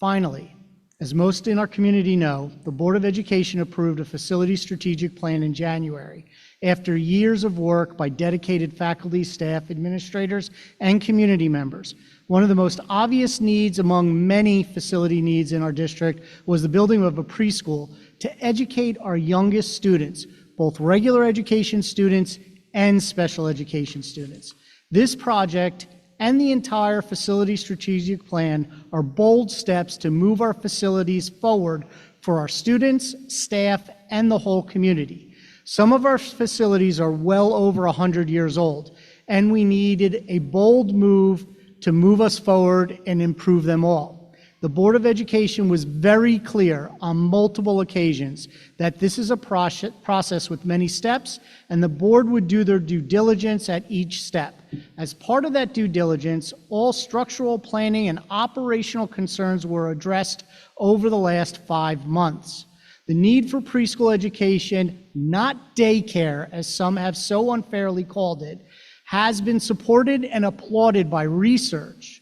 Finally, as most in our community know, the Board of Education approved a facility strategic plan in January after years of work by dedicated faculty, staff, administrators, and community members. One of the most obvious needs among many facility needs in our district was the building of a preschool to educate our youngest students, both regular education students and special education students. This project and the entire facility strategic plan are bold steps to move our facilities forward for our students, staff, and the whole community. Some of our facilities are well over 100 years old, and we needed a bold move to move us forward and improve them all. The Board of Education was very clear on multiple occasions that this is a process with many steps, and the board would do their due diligence at each step. As part of that due diligence, all structural planning and operational concerns were addressed over the last 5 months. The need for preschool education, not daycare, as some have so unfairly called it, has been supported and applauded by research,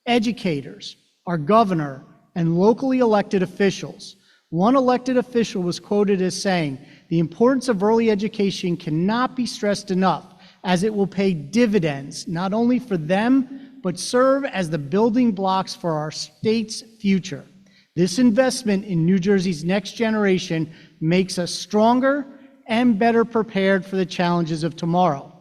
educators, our governor, and locally elected officials. One elected official was quoted as saying, "The importance of early education cannot be stressed enough, as it will pay dividends not only for them, but serve as the building blocks for our state's future. This investment in New Jersey's next generation makes us stronger and better prepared for the challenges of tomorrow."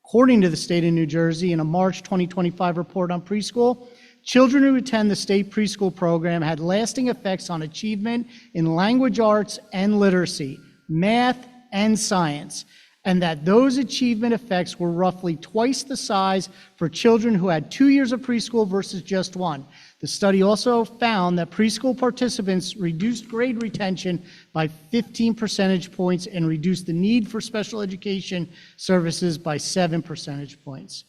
According to the state of New Jersey, in a March 2025 report on preschool, children who attend the state preschool program had lasting effects on achievement in language arts and literacy, math and science, and that those achievement effects were roughly twice the size for children who had 2 years of preschool versus just 1. The study also found that preschool participants reduced grade retention by 15 percentage points and reduced the need for special education services by 7 percentage points.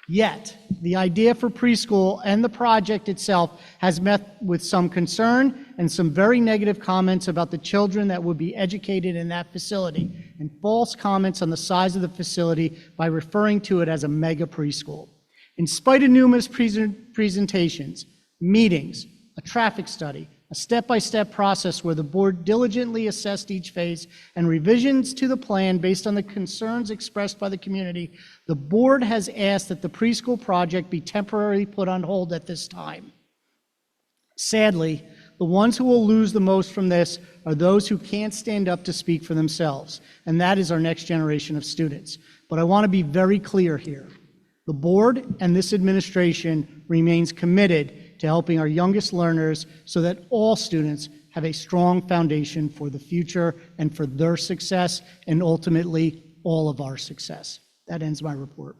Yet, the idea for preschool and the project itself has met with some concern and some very negative comments about the children that would be educated in that facility, and false comments on the size of the facility by referring to it as a mega preschool. In spite of numerous presentations, meetings, a traffic study, a step-by-step process where the board diligently assessed each phase, and revisions to the plan based on the concerns expressed by the community, the board has asked that the preschool project be temporarily put on hold at this time. Sadly, the ones who will lose the most from this are those who can't stand up to speak for themselves, and that is our next generation of students. But I want to be very clear here. The board and this administration remains committed to helping our youngest learners so that all students have a strong foundation for the future and for their success and ultimately all of our success. That ends my report.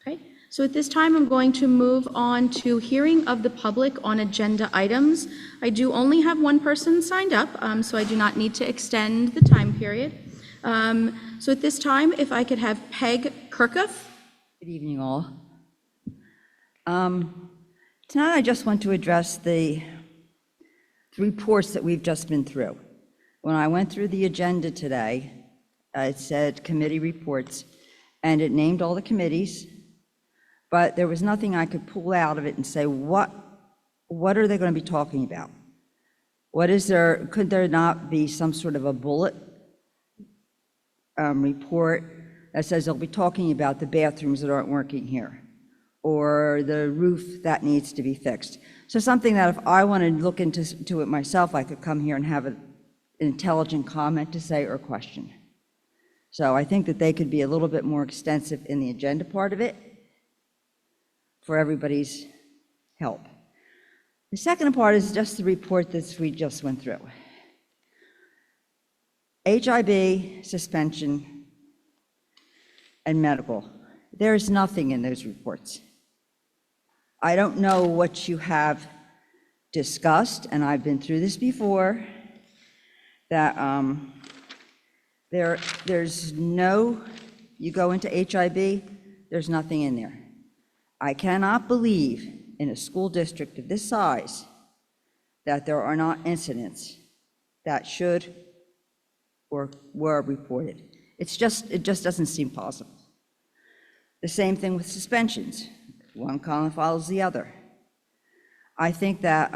Okay, so at this time I'm going to move on to hearing of the public on agenda items. I do only have one person signed up, so I do not need to extend the time period. So at this time, if I could have Peg Kirkuff. Good evening, all. Tonight I just want to address the reports that we've just been through. When I went through the agenda today, it said committee reports, and it named all the committees, but there was nothing I could pull out of it and say, what are they going to be talking about? What is there, could there not be some sort of a bullet report that says they'll be talking about the bathrooms that aren't working here, or the roof that needs to be fixed? So something that if I wanted to look into it myself, I could come here and have an intelligent comment to say or question. So I think that they could be a little bit more extensive in the agenda part of it for everybody's help. The second part is just the report that we just went through. HIB, suspension, and medical. There's nothing in those reports. I don't know what you have discussed, and I've been through this before, that there's no, you go into HIB, there's nothing in there. I cannot believe in a school district of this size that there are not incidents that should or were reported. It just doesn't seem possible. The same thing with suspensions. One column follows the other. I think that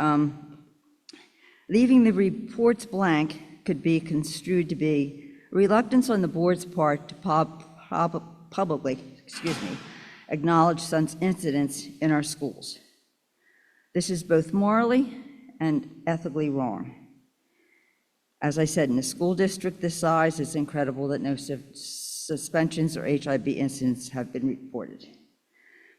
Leaving the reports blank could be construed to be reluctance on the board's part to publicly, acknowledge such incidents in our schools. This is both morally and ethically wrong. As I said, in a school district this size, it's incredible that no suspensions or HIB incidents have been reported.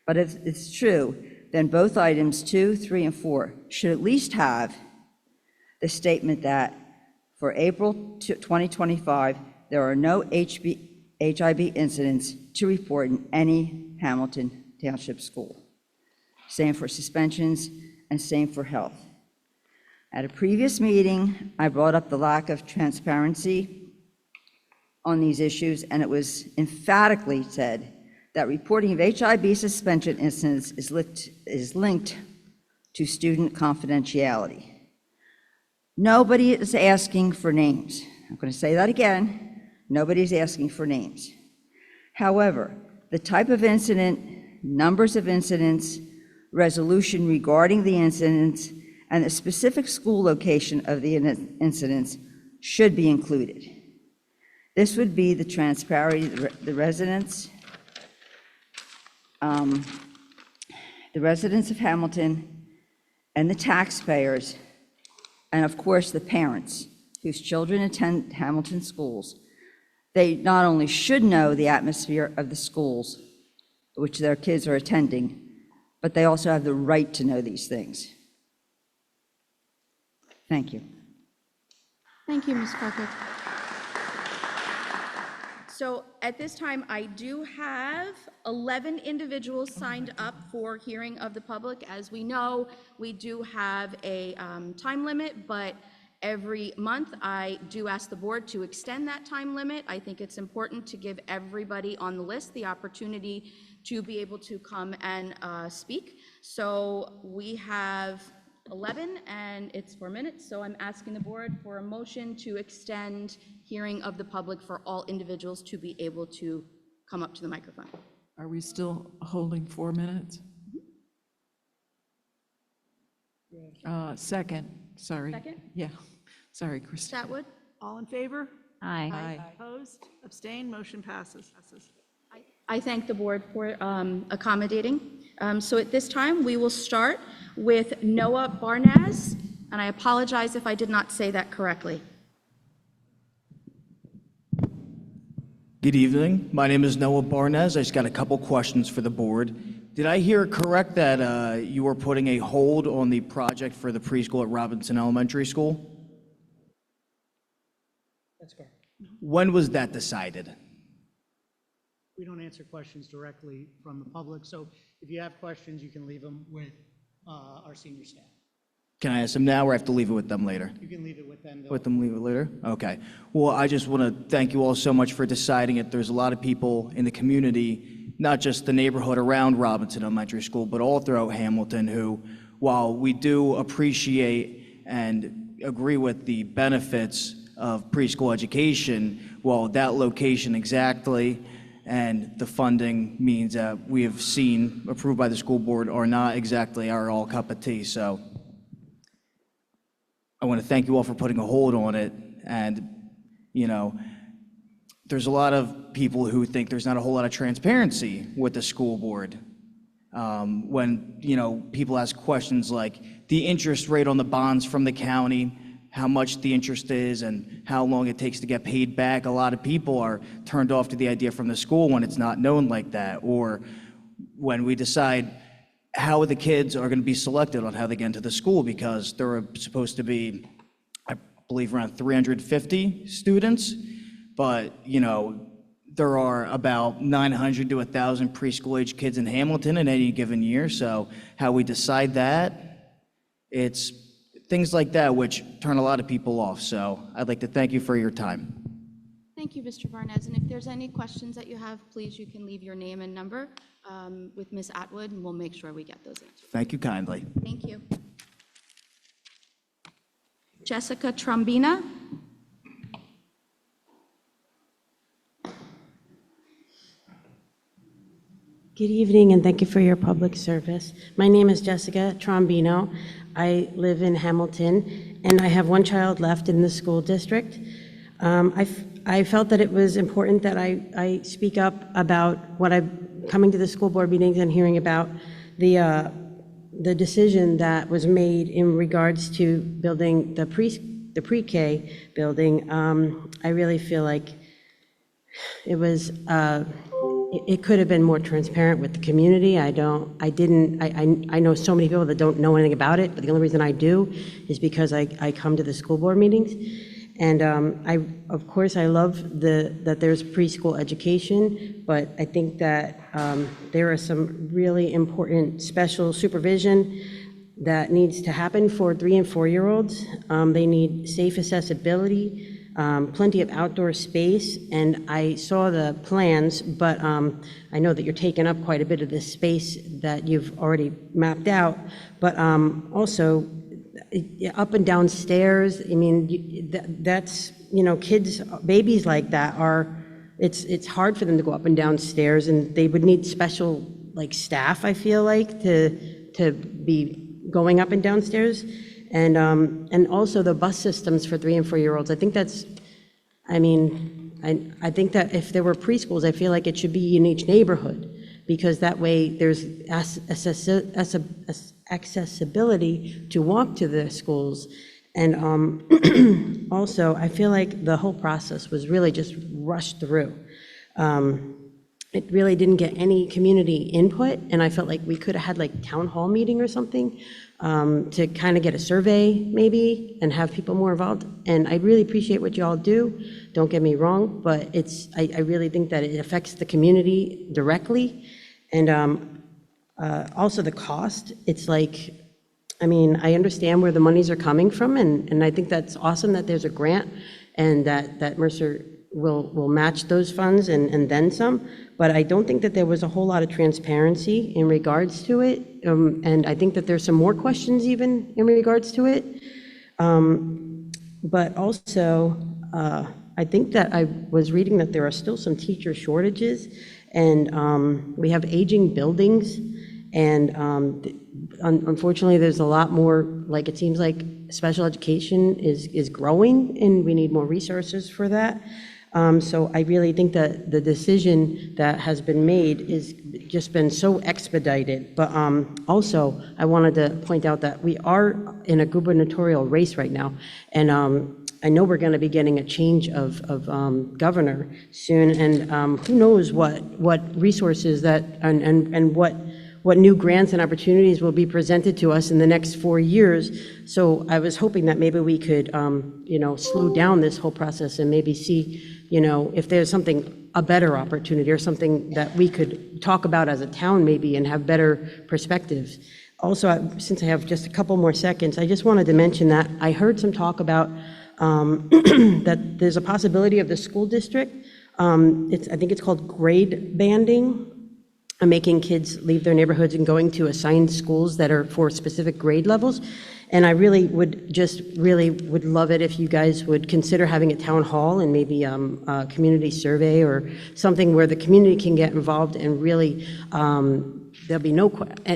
But if it's true, then both items 2, 3, and 4 should at least have the statement that for April 2025, there are no HIB incidents to report in any Hamilton Township school. Same for suspensions and same for health. At a previous meeting, I brought up the lack of transparency on these issues, and it was emphatically said that reporting of HIB suspension incidents is linked to student confidentiality. Nobody is asking for names. I'm going to say that again. Nobody's asking for names. However, the type of incident, numbers of incidents, resolution regarding the incidents, and the specific school location of the incidents should be included. This would be the transparency the residents of Hamilton and the taxpayers, and of course the parents whose children attend Hamilton schools. They not only should know the atmosphere of the schools which their kids are attending, but they also have the right to know these things. Thank you. Thank you, Ms. Kirkuff. So at this time, I do have 11 individuals signed up for hearing of the public. As we know, we do have a time limit, but every month I do ask the board to extend that time limit. I think it's important to give everybody on the list the opportunity to be able to come and speak. So we have 11 and it's 4 minutes. So I'm asking the board for a motion to extend hearing of the public for all individuals to be able to come up to the microphone. Are we still holding 4 minutes? Second, sorry. Second? Yeah, sorry, Christine. Chatwood? All in favor? Aye. Opposed? Abstained? Motion passes. I thank the board for accommodating. So at this time, we will start with Noah Barnacz, and I apologize if I did not say that correctly. Good evening. My name is Noah Barnacz. I just got a couple questions for the board. Did I hear it correct that you were putting a hold on the project for the preschool at Robinson Elementary School? That's correct. When was that decided? We don't answer questions directly from the public, so if you have questions, you can leave them with our senior staff. Can I ask them now or I have to leave it with them later? You can leave it with them. Leave it later? Okay. Well, I just want to thank you all so much for deciding it. There's a lot of people in the community, not just the neighborhood around Robinson Elementary School, but all throughout Hamilton who, while we do appreciate and agree with the benefits of preschool education, well, that location exactly and the funding means that we have seen approved by the school board are not exactly our all cup of tea. So I want to thank you all for putting a hold on it. And, you know, there's a lot of people who think there's not a whole lot of transparency with the school board. When, you know, people ask questions like the interest rate on the bonds from the county, how much the interest is and how long it takes to get paid back. A lot of people are turned off to the idea from the school when it's not known like that. Or when we decide how the kids are going to be selected on how they get into the school, because there are supposed to be, I believe, around 350 students, but, you know, there are about 900 to 1,000 preschool age kids in Hamilton in any given year. So how we decide that, it's things like that which turn a lot of people off. So I'd like to thank you for your time. Thank you, Mr. Barnacz. And if there's any questions that you have, please, you can leave your name and number with Ms. Atwood, and we'll make sure we get those answered. Thank you kindly. Thank you. Jessica Trombino. Good evening, and thank you for your public service. My name is Jessica Trombino. I live in Hamilton, and I have one child left in the school district. I felt that it was important that I speak up about what I'm coming to the school board meetings and hearing about the decision that was made in regards to building the pre-K building. I really feel like it was, it could have been more transparent with the community. I know so many people that don't know anything about it, but the only reason I do is because I come to the school board meetings. And of course, I love that there's preschool education, but I think that there are some really important special supervision that needs to happen for 3 and 4-year-olds. They need safe accessibility, plenty of outdoor space, and I saw the plans, but I know that you're taking up quite a bit of this space that you've already mapped out, but also up and down stairs. I mean, that's, you know, kids, babies like that it's hard for them to go up and down stairs, and they would need special, like, staff, I feel like, to be going up and down stairs. And also the bus systems for 3 and 4-year-olds. I think that's, I mean, I think that if there were preschools, I feel like it should be in each neighborhood, because that way there's accessibility to walk to the schools. And also, I feel like the whole process was really just rushed through. It really didn't get any community input, and I felt like we could have had like town hall meeting or something to kind of get a survey maybe and have people more involved. And I really appreciate what you all do, don't get me wrong, but I really think that it affects the community directly. And also the cost, it's like, I mean, I understand where the monies are coming from, and I think that's awesome that there's a grant and that Mercer will match those funds and then some, but I don't think that there was a whole lot of transparency in regards to it, and I think that there's some more questions even in regards to it. But also, I think that I was reading that there are still some teacher shortages, and we have aging buildings, and unfortunately, there's a lot more, like, it seems like special education is growing, and we need more resources for that. So I really think that the decision that has been made is just been so expedited. But also, I wanted to point out that we are in a gubernatorial race right now, and I know we're going to be getting a change of governor soon, and who knows what resources that and what new grants and opportunities will be presented to us in the next 4 years. So I was hoping that maybe we could, you know, slow down this whole process and maybe see, you know, if there's a better opportunity or something that we could talk about as a town maybe and have better perspectives. Also, since I have just a couple more seconds, I just wanted to mention that I heard some talk about that there's a possibility of the school district, I think it's called grade banding, making kids leave their neighborhoods and going to assigned schools that are for specific grade levels. And I really would love it if you guys would consider having a town hall and maybe a community survey or something where the community can get involved and really there'll be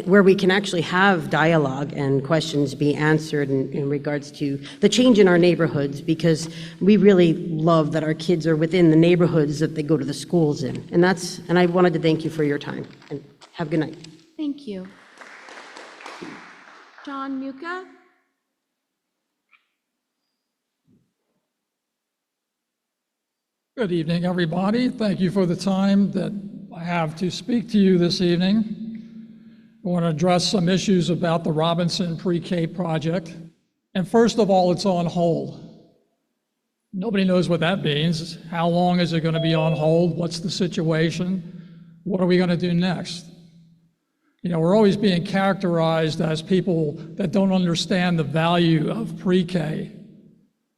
where we can actually have dialogue and questions be answered in regards to the change in our neighborhoods, because we really love that our kids are within the neighborhoods that they go to the schools in. And I wanted to thank you for your time, and have a good night. Thank you. John Muka? Good evening, everybody. Thank you for the time that I have to speak to you this evening. I want to address some issues about the Robinson Pre-K project. And first of all, it's on hold. Nobody knows what that means. How long is it going to be on hold? What's the situation? What are we going to do next? You know, we're always being characterized as people that don't understand the value of pre-K.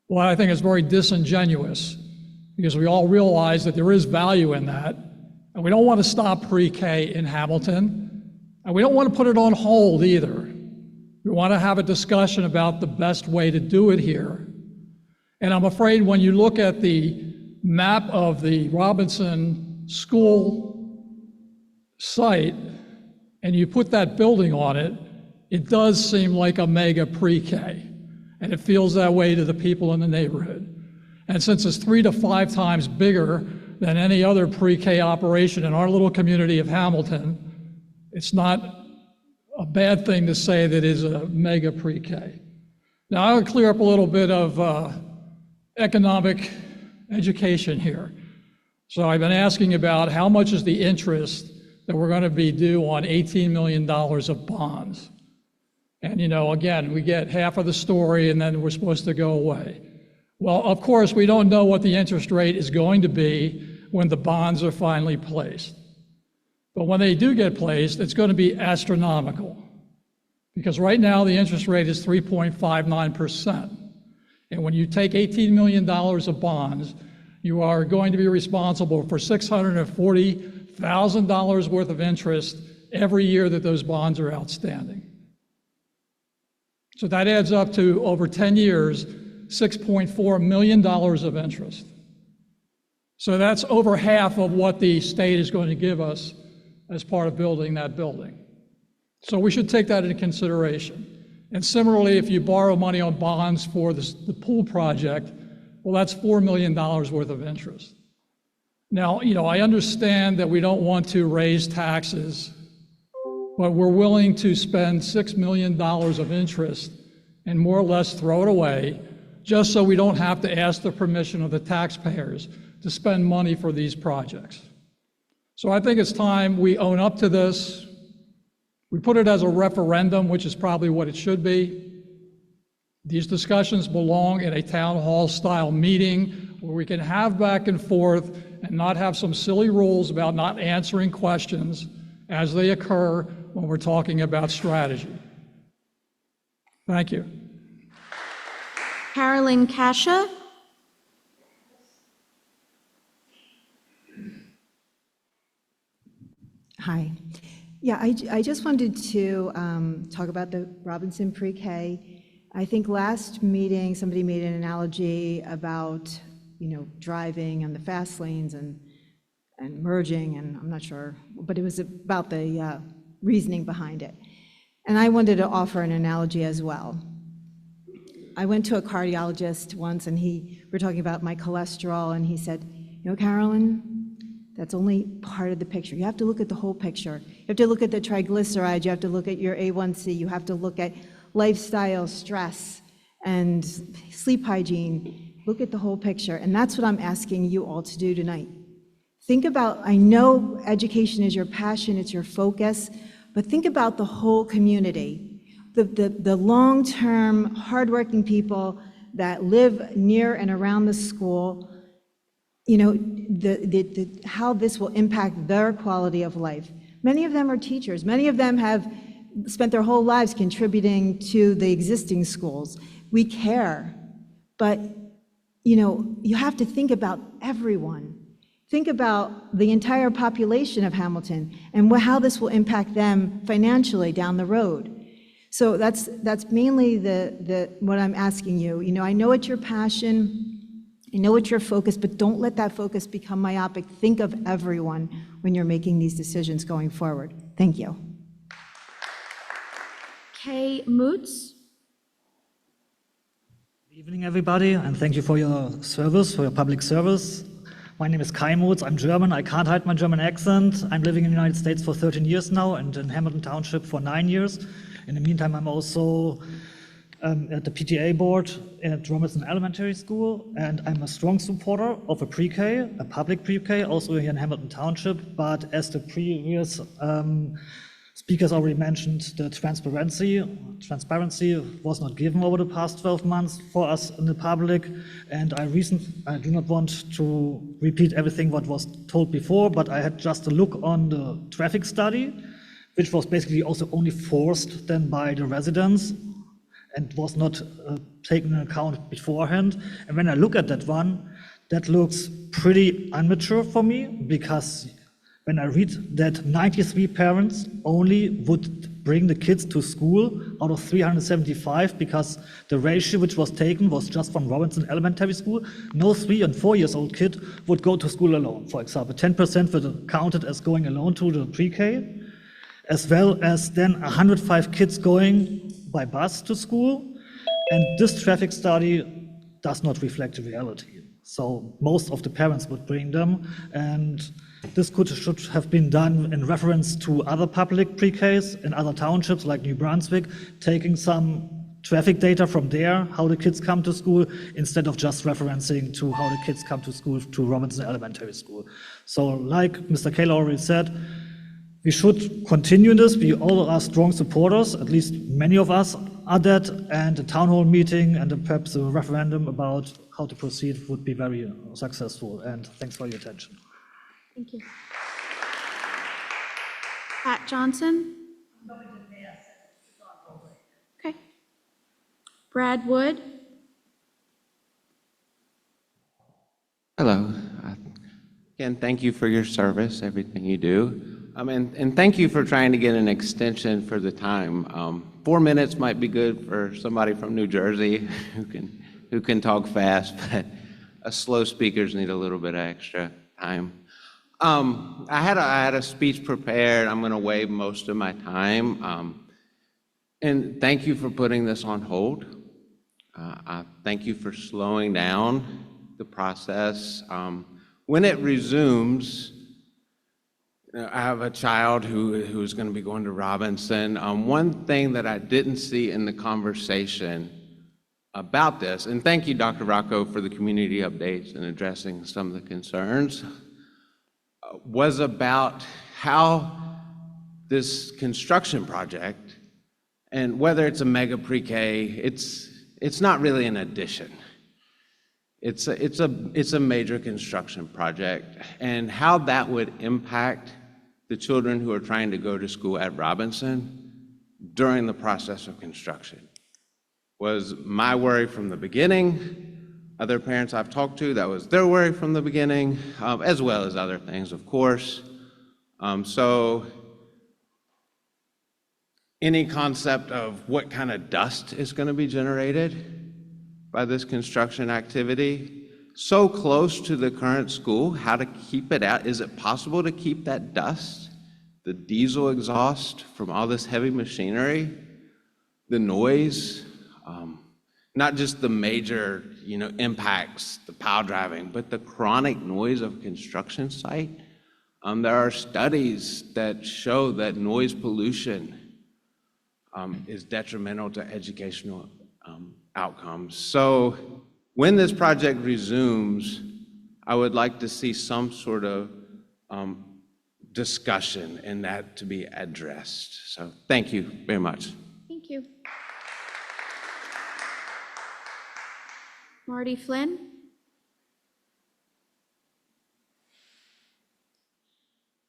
Well, I think it's very disingenuous, because we all realize that there is value in that, and we don't want to stop pre-K in Hamilton, and we don't want to put it on hold either. We want to have a discussion about the best way to do it here. And I'm afraid when you look at the map of the Robinson school site and you put that building on it, it does seem like a mega pre-K. And it feels that way to the people in the neighborhood. And since it's 3 to 5 times bigger than any other pre-K operation in our little community of Hamilton, it's not a bad thing to say that it is a mega pre-K. Now, I would clear up a little bit of economic education here. So I've been asking about how much is the interest that we're going to be due on $18 million of bonds. And, you know, again, we get half of the story and then we're supposed to go away. Well, of course, we don't know what the interest rate is going to be when the bonds are finally placed. But when they do get placed, it's going to be astronomical. Because right now, the interest rate is 3.59%. And when you take $18 million of bonds, you are going to be responsible for $640,000 worth of interest every year that those bonds are outstanding. So that adds up to, over 10 years, $6.4 million of interest. So that's over half of what the state is going to give us as part of building that building. So we should take that into consideration. And similarly, if you borrow money on bonds for the pool project, well, that's $4 million worth of interest. Now, you know, I understand that we don't want to raise taxes, but we're willing to spend $6 million of interest and more or less throw it away, just so we don't have to ask the permission of the taxpayers to spend money for these projects. So I think it's time we own up to this. We put it as a referendum, which is probably what it should be. These discussions belong in a town hall style meeting where we can have back and forth and not have some silly rules about not answering questions as they occur when we're talking about strategy. Thank you. Carolyn Kaschak. Hi. Yeah, I just wanted to talk about the Robinson Pre-K. I think last meeting, somebody made an analogy about, you know, driving on the fast lanes and merging, and I'm not sure, but it was about the reasoning behind it. And I wanted to offer an analogy as well. I went to a cardiologist once, and we're talking about my cholesterol, and he said, you know, Carolyn, that's only part of the picture. You have to look at the whole picture. You have to look at the triglycerides, you have to look at your A1C, you have to look at lifestyle, stress, and sleep hygiene. Look at the whole picture, and that's what I'm asking you all to do tonight. Think about, I know education is your passion, it's your focus, but think about the whole community, the long-term, hardworking people that live near and around the school, you know, how this will impact their quality of life. Many of them are teachers. Many of them have spent their whole lives contributing to the existing schools. We care, but, you know, you have to think about everyone. Think about the entire population of Hamilton and how this will impact them financially down the road. So that's mainly what I'm asking you. You know, I know it's your passion, I know it's your focus, but don't let that focus become myopic. Think of everyone when you're making these decisions going forward. Thank you. Moontz. Good evening, everybody, and thank you for your service, for your public service. My name is Moontz. I'm German. I can't hide my German accent. I'm living in the United States for 13 years now and in Hamilton Township for 9 years. In the meantime, I'm also at the PTA board at Robinson Elementary School, and I'm a strong supporter of a pre-K, a public pre-K, also here in Hamilton Township. But as the previous speakers already mentioned, the transparency was not given over the past 12 months for us in the public, and I do not want to repeat everything what was told before, but I had just a look on the traffic study, which was basically also only forced then by the residents and was not taken into account beforehand. And when I look at that one, that looks pretty immature for me, because when I read that 93 parents only would bring the kids to school out of 375, because the ratio which was taken was just from Robinson Elementary School. No 3 and 4 years old kid would go to school alone, for example. 10% were counted as going alone to the pre-K, as well as then 105 kids going by bus to school. And this traffic study does not reflect the reality. So most of the parents would bring them, and this should have been done in reference to other public pre-Ks in other townships like New Brunswick, taking some traffic data from there, how the kids come to school, instead of just referencing to how the kids come to school to Robinson Elementary School. So like Mr. Kaler already said, we should continue this. We all are strong supporters, at least many of us are that, and a town hall meeting and perhaps a referendum about how to proceed would be very successful. And thanks for your attention. Thank you. Pat Johnson? Okay. Brad Wood? Hello. Again, thank you for your service, everything you do. And thank you for trying to get an extension for the time. 4 minutes might be good for somebody from New Jersey who can talk fast, but us slow speakers need a little bit of extra time. I had a speech prepared. I'm going to waive most of my time. And thank you for putting this on hold. Thank you for slowing down the process. When it resumes, I have a child who's going to be going to Robinson. One thing that I didn't see in the conversation about this, and thank you, Dr. Rocco, for the community updates and addressing some of the concerns, was about how this construction project, and whether it's a mega pre-K, it's not really an addition. It's a major construction project, and how that would impact the children who are trying to go to school at Robinson during the process of construction was my worry from the beginning. Other parents I've talked to, that was their worry from the beginning, as well as other things, of course. So any concept of what kind of dust is going to be generated by this construction activity, so close to the current school, how to keep it out? Is it possible to keep that dust, the diesel exhaust from all this heavy machinery, the noise, not just the major impacts, the pile driving, but the chronic noise of a construction site? There are studies that show that noise pollution is detrimental to educational outcomes. So when this project resumes, I would like to see some sort of discussion and that to be addressed. So thank you very much. Thank you. Marty Flynn?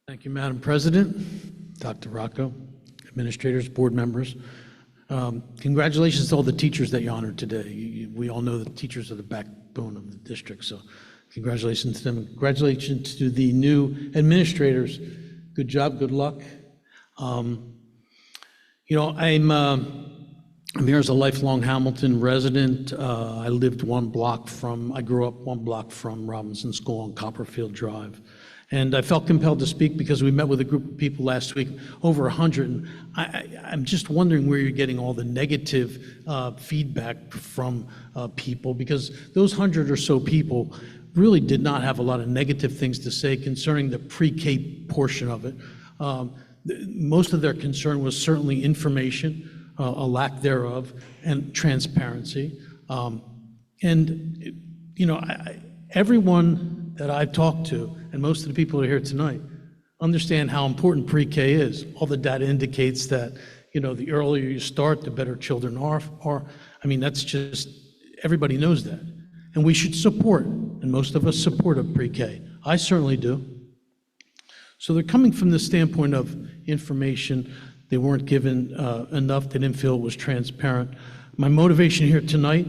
Thank you, Madam President, Dr. Rocco, administrators, board members. Congratulations to all the teachers that you honored today. We all know that teachers are the backbone of the district, so congratulations to them. Congratulations to the new administrators. Good job, good luck. I'm here as a lifelong Hamilton resident. I grew up one block from Robinson School on Copperfield Drive. And I felt compelled to speak because we met with a group of people last week, over 100. And I'm just wondering where you're getting all the negative feedback from people, because those 100 or so people really did not have a lot of negative things to say concerning the pre-K portion of it. Most of their concern was certainly information, a lack thereof, and transparency. Everyone that I've talked to, and most of the people who are here tonight, understand how important pre-K is. All the data indicates that, the earlier you start, the better children are. That's just, everybody knows that. And we should support, and most of us support a pre-K. I certainly do. So they're coming from the standpoint of information. They weren't given enough. They didn't feel it was transparent. My motivation here tonight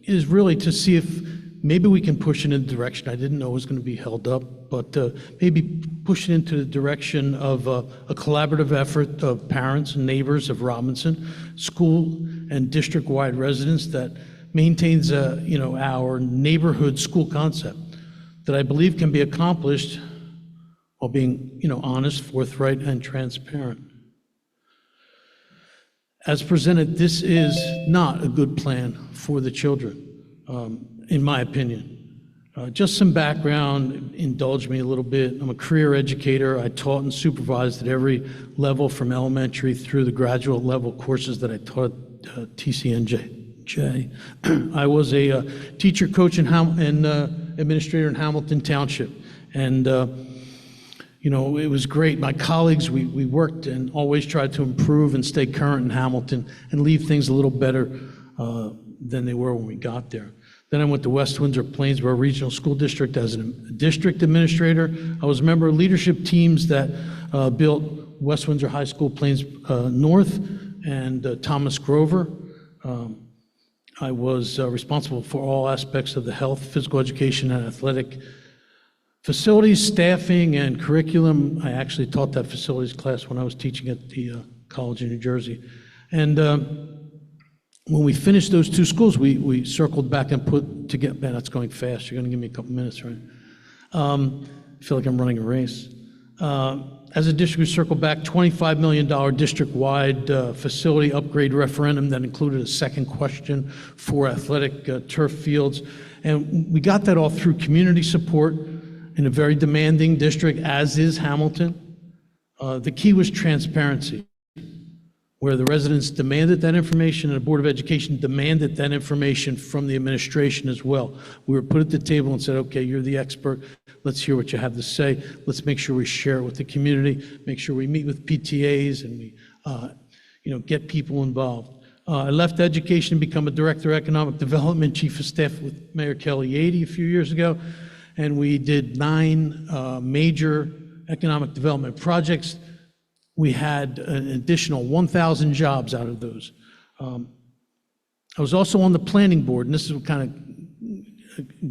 is really to see if maybe we can push it in a direction I didn't know was going to be held up but maybe push it into the direction of a collaborative effort of parents and neighbors of Robinson, school and district-wide residents that maintains our neighborhood school concept that I believe can be accomplished while being honest, forthright, and transparent. As presented, this is not a good plan for the children, in my opinion. Just some background, indulge me a little bit. I'm a career educator. I taught and supervised at every level from elementary through the graduate level courses that I taught at TCNJ. I was a teacher, coach, and administrator in Hamilton Township. And, it was great. My colleagues, we worked and always tried to improve and stay current in Hamilton and leave things a little better than they were when we got there. Then I went to West Windsor Plainsboro Regional School District as a district administrator. I was a member of leadership teams that built West Windsor High School Plains North and Thomas Grover. I was responsible for all aspects of the health, physical education, and athletic facilities, staffing, and curriculum. I actually taught that facilities class when I was teaching at the college in New Jersey. And when we finished those two schools, we circled back and put together, man, that's going fast. You're going to give me a couple minutes, right? I feel like I'm running a race. As a district, we circled back $25 million district-wide facility upgrade referendum that included a second question for athletic turf fields. And we got that all through community support in a very demanding district, as is Hamilton. The key was transparency, where the residents demanded that information and the Board of Education demanded that information from the administration as well. We were put at the table and said, okay, you're the expert. Let's hear what you have to say. Let's make sure we share it with the community, make sure we meet with PTAs and we get people involved. I left education to become a director of economic development, chief of staff with Mayor Kelly 80 a few years ago. And we did 9 major economic development projects. We had an additional 1,000 jobs out of those. I was also on the planning board, and this is what kind of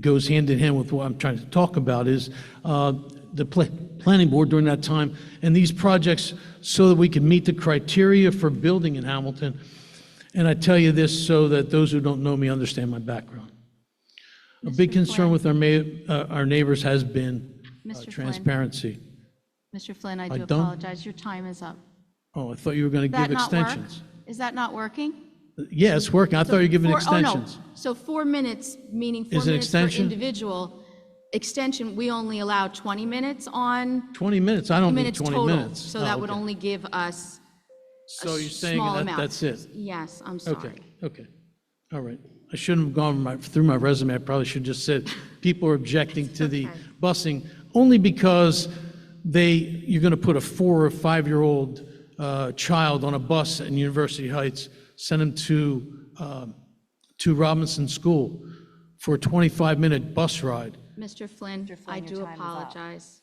goes hand in hand with what I'm trying to talk about, is the planning board during that time, and these projects so that we can meet the criteria for building in Hamilton. And I tell you this so that those who don't know me understand my background. A big concern with our neighbors has been transparency. Mr. Flynn, I do I'm done? apologize. Your time is up. Oh, I thought you were going to give extensions. Is that not working? Yeah, it's working. I thought you were giving extensions. Oh, no. So 4 minutes, meaning 4 Is it minutes per extension? individual. Extension, we only allow 20 minutes on. 20 minutes? I don't need 20 total, minutes. So Oh, that would okay. only give us So you're saying small that amount. that's it? Yes, I'm sorry. Okay. All right. I shouldn't have gone through my resume. I probably should have just said, people are objecting to the busing, only because you're going to put a 4 or 5-year-old child on a bus in University Heights, send him to Robinson School for a 25-minute bus ride. Mr. Flynn, I do apologize,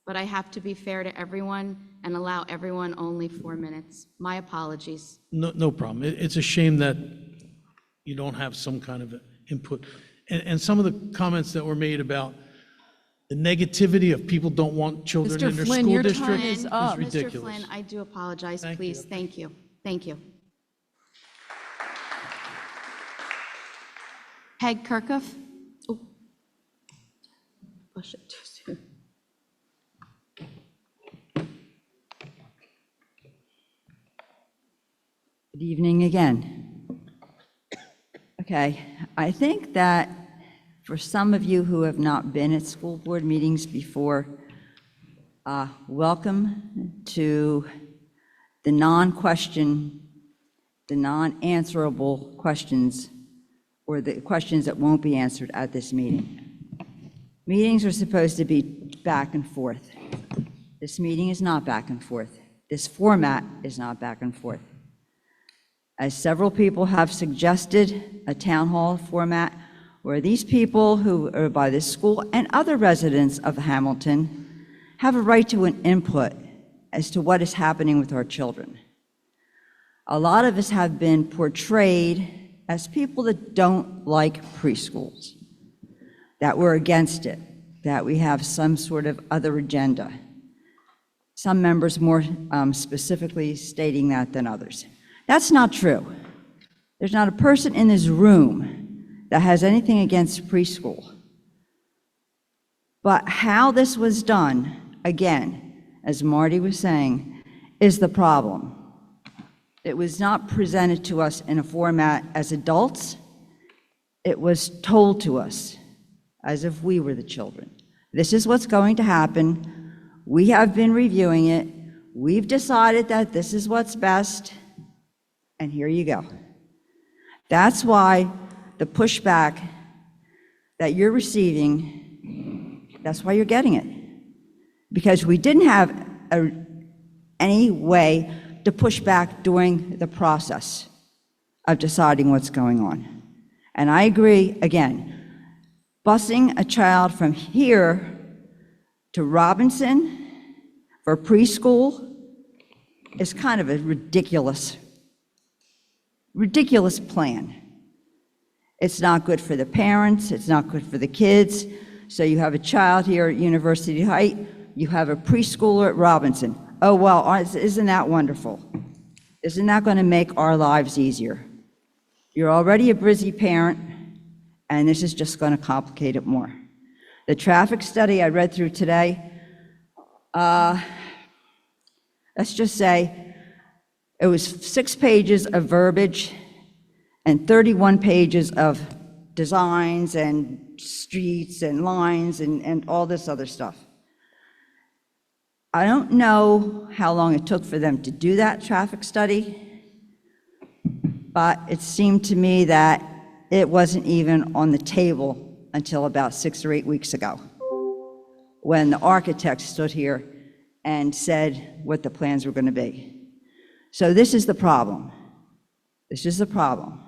but I have to be fair to everyone and allow everyone only 4 minutes. My apologies. No problem. It's a shame that you don't have some kind of input. And some of the comments that were made about the negativity of people don't want children Mr. in their Flynn, school your district time is up. is ridiculous. Mr. Flynn, I do apologize, Thank please. you. Thank you. Thank you. Peg Kirkuff? Oh. Push it too soon. Good evening again. Okay, I think that for some of you who have not been at school board meetings before, welcome to the non-answerable questions, or the questions that won't be answered at this meeting. Meetings are supposed to be back and forth. This meeting is not back and forth. This format is not back and forth. As several people have suggested, a town hall format where these people who are by this school and other residents of Hamilton have a right to an input as to what is happening with our children. A lot of us have been portrayed as people that don't like preschools, that we're against it. that we have some sort of other agenda. Some members more specifically stating that than others. That's not true. There's not a person in this room that has anything against preschool. But how this was done, again, as Marty was saying, is the problem. It was not presented to us in a format as adults. It was told to us as if we were the children. This is what's going to happen. We have been reviewing it. We've decided that this is what's best, and here you go. That's why the pushback that you're receiving, that's why you're getting it. Because we didn't have any way to push back during the process of deciding what's going on. And I agree, again, busing a child from here to Robinson for preschool is kind of a ridiculous plan. It's not good for the parents, it's not good for the kids. So you have a child here at University Heights, you have a preschooler at Robinson. Oh, well, isn't that wonderful? Isn't that going to make our lives easier? You're already a busy parent, and this is just going to complicate it more. The traffic study I read through today, let's just say it was 6 pages of verbiage and 31 pages of designs and streets and lines and all this other stuff. I don't know how long it took for them to do that traffic study, but it seemed to me that it wasn't even on the table until about 6 or 8 weeks ago, when the architect stood here and said what the plans were going to be. So this is the problem. This is the problem.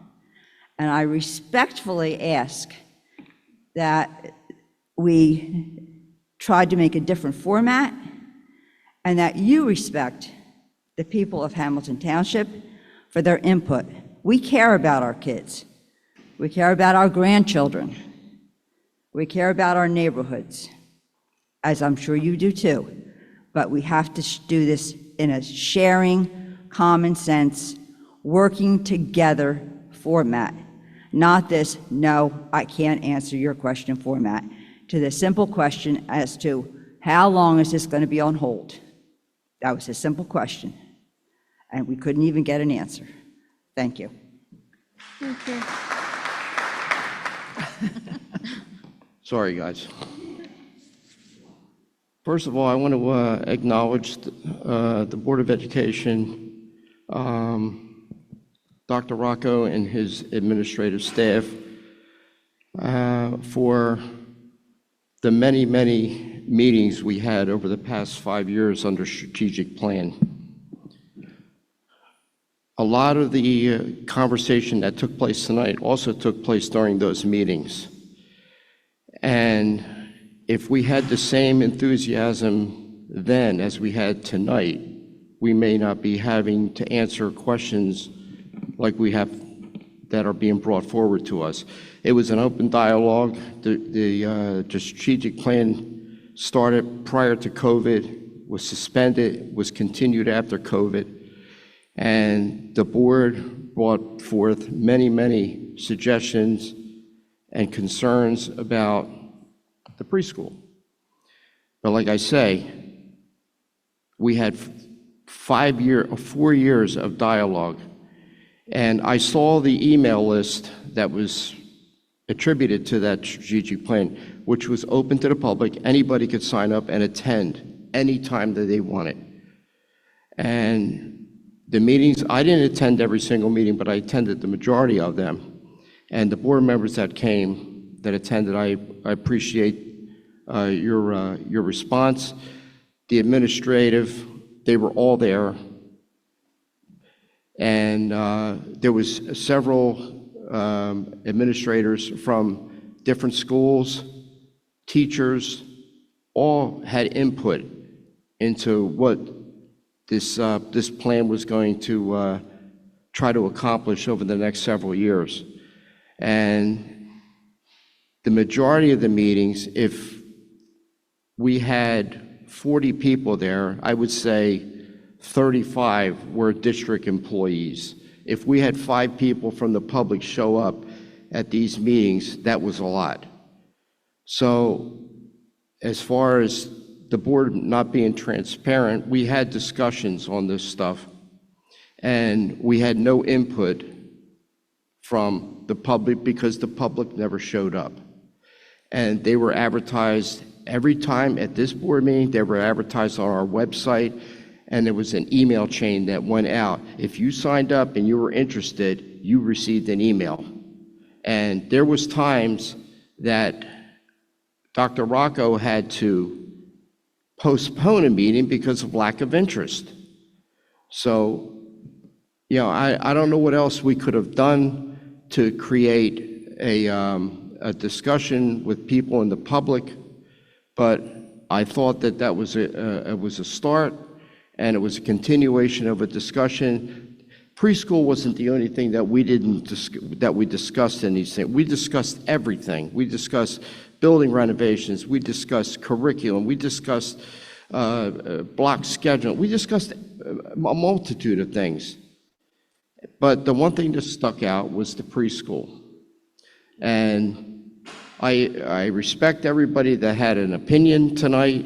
And I respectfully ask that we try to make a different format, and that you respect the people of Hamilton Township for their input. We care about our kids. We care about our grandchildren. We care about our neighborhoods, as I'm sure you do too. But we have to do this in a sharing, common sense, working together format. Not this, no, I can't answer your question format, to the simple question as to how long is this going to be on hold? That was a simple question, and we couldn't even get an answer. Thank you. Thank you. Sorry, guys. First of all, I want to acknowledge the Board of Education, Dr. Rocco and his administrative staff for the many, many meetings we had over the past 5 years under strategic plan. A lot of the conversation that took place tonight also took place during those meetings. And if we had the same enthusiasm then as we had tonight, we may not be having to answer questions like we have that are being brought forward to us. It was an open dialogue. The strategic plan started prior to COVID, was suspended, was continued after COVID, and the board brought forth many, many suggestions and concerns about the preschool. But like I say, we had 4 years of dialogue, and I saw the email list that was attributed to that strategic plan, which was open to the public. Anybody could sign up and attend anytime that they wanted. And the meetings, I didn't attend every single meeting, but I attended the majority of them. And the board members that came, that attended, I appreciate your response. The administrative, they were all there. And there was several administrators from different schools, teachers, all had input into what this plan was going to try to accomplish over the next several years. And the majority of the meetings, if we had 40 people there. I would say 35 were district employees. If we had 5 people from the public show up at these meetings, that was a lot. So as far as the board not being transparent, we had discussions on this stuff, and we had no input from the public because the public never showed up. And they were advertised every time at this board meeting. They were advertised on our website, and there was an email chain that went out. If you signed up and you were interested, you received an email. And there was times that Dr. Rocco had to postpone a meeting because of lack of interest. So, you know, I don't know what else we could have done to create a discussion with people in the public, but I thought that that was it was a start, and it was a continuation of a discussion. Preschool wasn't the only thing that we discussed in these things. We discussed everything. We discussed building renovations. We discussed curriculum. We discussed block scheduling. We discussed a multitude of things. But the one thing that stuck out was the preschool. And I respect everybody that had an opinion tonight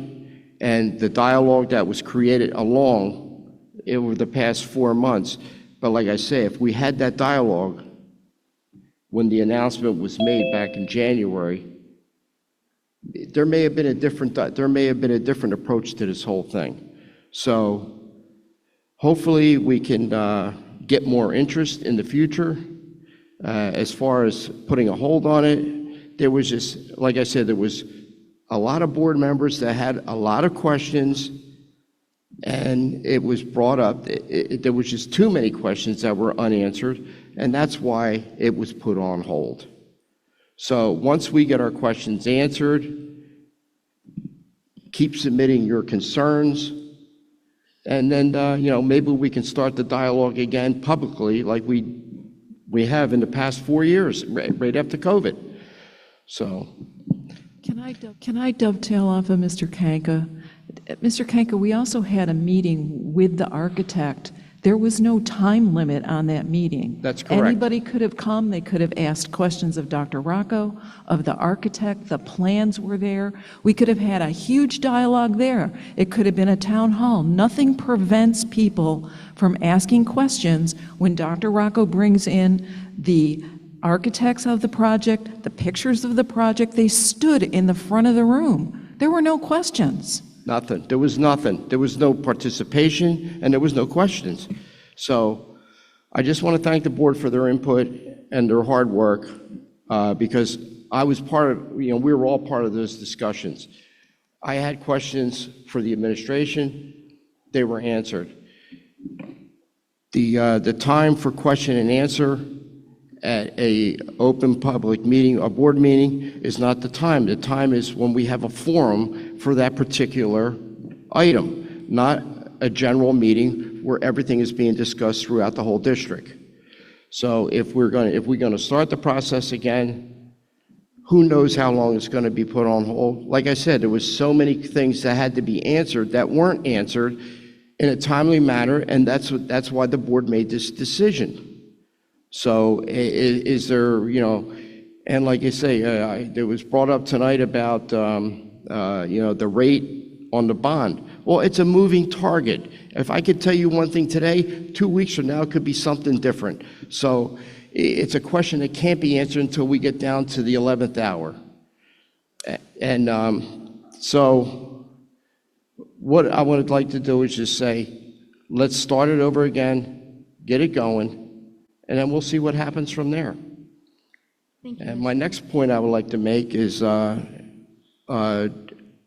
and the dialogue that was created along over the past 4 months. But like I say, if we had that dialogue when the announcement was made back in January, there may have been a different approach to this whole thing. So hopefully we can get more interest in the future. As far as putting a hold on it, there was just, like I said, there was a lot of board members that had a lot of questions, and it was brought up. There was just too many questions that were unanswered, and that's why it was put on hold. So once we get our questions answered, keep submitting your concerns, and then you know, maybe we can start the dialogue again publicly like we have in the past 4 years, right after COVID. So. Can I dovetail off of Mr. Kanka? Mr. Kanka, we also had a meeting with the architect. There was no time limit on that meeting. That's correct. Anybody could have come, they could have asked questions of Dr. Rocco, of the architect, the plans were there. We could have had a huge dialogue there. It could have been a town hall. Nothing prevents people from asking questions when Dr. Rocco brings in the architects of the project, the pictures of the project. They stood in the front of the room. There were no questions. Nothing. There was nothing. There was no participation, and there was no questions. So I just want to thank the board for their input and their hard work, because I was part of, you know, we were all part of those discussions. I had questions for the administration. They were answered. The time for question and answer at a open public meeting, a board meeting, is not the time. The time is when we have a forum for that particular item, not a general meeting where everything is being discussed throughout the whole district. So if we're going to start the process again, who knows how long it's going to be put on hold. Like I said, there was so many things that had to be answered that weren't answered in a timely manner, and that's why the board made this decision. So is there, you know, and like you say, it was brought up tonight about, you know, the rate on the bond. Well, it's a moving target. If I could tell you one thing today, 2 weeks from now, it could be something different. So it's a question that can't be answered until we get down to the 11th hour. And so what I would like to do is just say, let's start it over again, get it going, and then we'll see what happens from there. Thank you. And my next point I would like to make is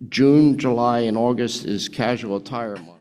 June, July, and August is casual attire month.